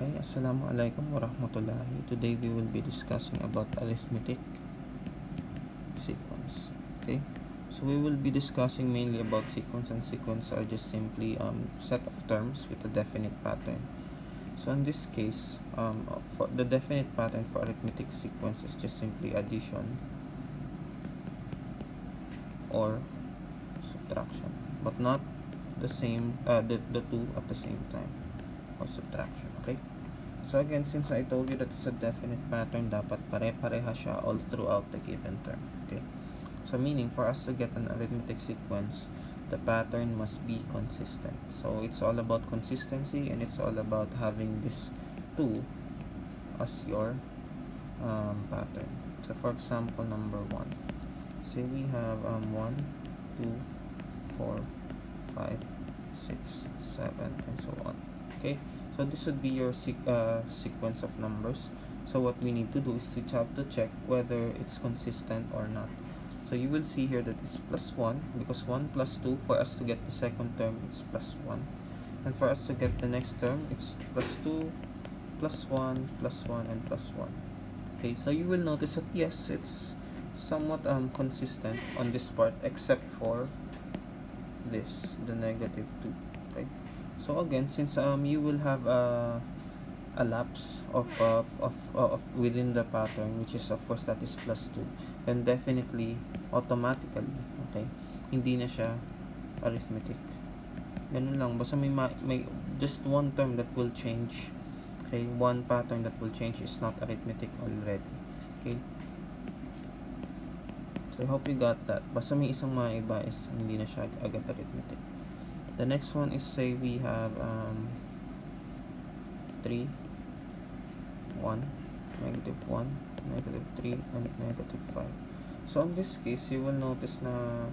Okay, Assalamualaikum warahmatullahi. Today we will be discussing about arithmetic sequence. Okay, so we will be discussing mainly about sequence, and sequence are just simply set of terms with a definite pattern. So in this case, for the definite pattern for arithmetic sequence is just simply addition or subtraction, but not the same the two at the same time, or subtraction. Okay, so again, since I told you that it's a definite pattern, dapat pare-pareha siya all throughout the given term. Okay, so meaning for us to get an arithmetic sequence, the pattern must be consistent. So it's all about consistency, and it's all about having this 2 as your pattern. So for example, number 1, say we have 1, 2, 4, 5, 6, 7, and so on. Okay, so this would be your sequence of numbers. So what we need to do is to have to check whether it's consistent or not. So you will see here that it's plus 1, because 1 plus 2, for us to get the second term, it's plus 1. And for us to get the next term, it's plus 2, plus 1, plus 1, and plus 1. Okay, so you will notice that yes, it's somewhat consistent on this part, except for this, the negative 2. Okay, so again, since you will have a lapse of within the pattern, which is of course that is plus 2, then definitely automatically, okay, hindi na siya arithmetic. Ganun lang, basta may just one term that will change. Okay, one pattern that will change is not arithmetic already. Okay, so I hope you got that. Basta may isang maiba is hindi na siya agad arithmetic. The next one is, say we have 3, 1, negative 1, negative 3, and negative 5. So in this case, you will notice na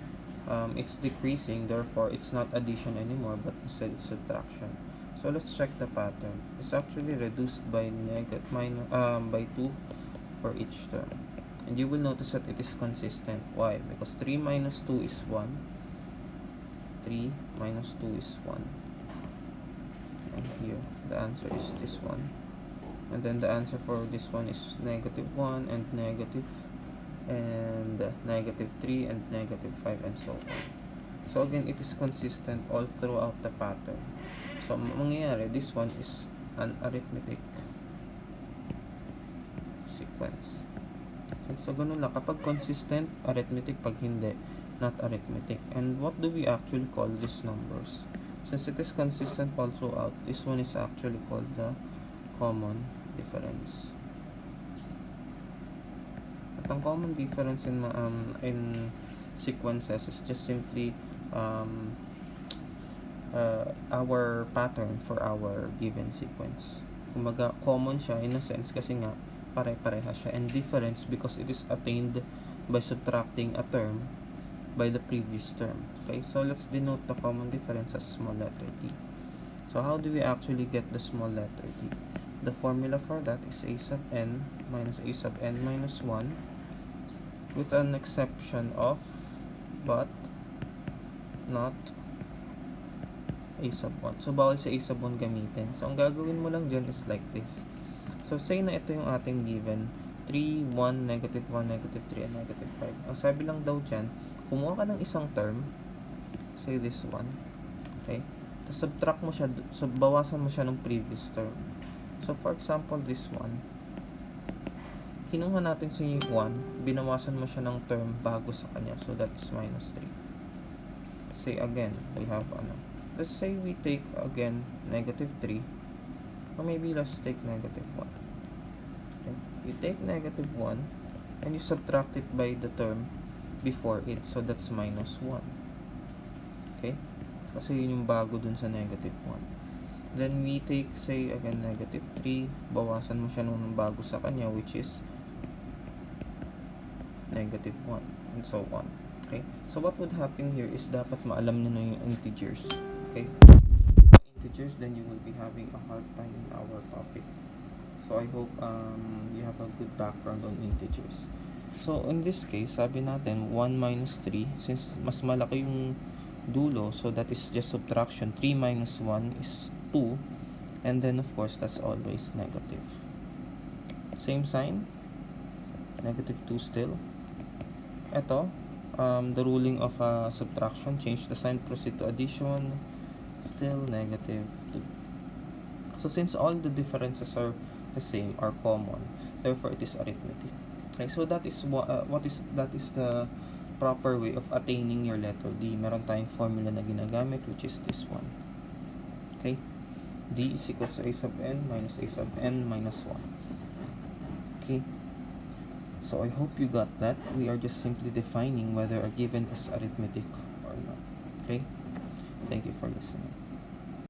it's decreasing, therefore it's not addition anymore, but instead it's subtraction. So let's check the pattern. It's actually reduced by by 2 for each term. And you will notice that it is consistent. Why? Because 3 minus 2 is 1. 3 minus 2 is 1. And here, the answer is this one. And then the answer for this one is negative 1 and negative 3 and negative 5, and so on. So again, it is consistent all throughout the pattern. So mangyayari, this one is an arithmetic sequence. Okay, so ganun lang, kapag consistent, arithmetic; pag hindi, not arithmetic. And what do we actually call these numbers? Since it is consistent all throughout, this one is actually called the common difference. At ang common difference in sequences is just simply our pattern for our given sequence. Kumbaga, common siya in a sense kasi nga pare-pareha siya, and difference because it is attained by subtracting a term by the previous term. Okay, so let's denote the common difference as small letter t. So how do we actually get the small letter t? The formula for that is a sub n minus a sub n minus 1, with an exception of but not a sub 1. So bawal sa a sub 1 gamitin. So ang gagawin mo lang dyan is like this. So say na ito yung ating given 3, 1, negative 1, negative 3, and negative 5. Ang sabi lang daw dyan, kumuha ka ng isang term, say this one, okay, tapos subtract mo siya, so bawasan mo siya ng previous term. So for example, this one, kinuha natin si 1, binawasan mo siya ng term bago sa kanya, so that is minus 3. Say again, we have let's say we take again negative 3, or maybe let's take negative 1. Okay, you take negative 1 and you subtract it by the term before it, so that's minus 1. Okay, kasi yun yung bago dun sa negative 1. Then we take, say again, negative 3, bawasan mo siya nung bago sa kanya, which is negative 1, and so on. Okay, so what would happen here is dapat maalam nyo na yung integers. Okay, integers, then you will be having a hard time in our topic. So I hope you have a good background on integers. So in this case, sabi natin 1 minus 3, since mas malaki yung dulo, so that is just subtraction. 3 minus 1 is 2, And then, of course, that's always negative. Same sign, negative 2 still. Ito, the ruling of subtraction, change the sign, proceed to addition, still negative 2. So since all the differences are the same, are common, therefore it is arithmetic. Okay, so that is that is the proper way of attaining your letter D. Meron tayong formula na ginagamit, which is this one. Okay, D is equals to a sub n minus a sub n minus 1. Okay, so I hope you got that. We are just simply defining whether a given is arithmetic or not. Okay, thank you for listening.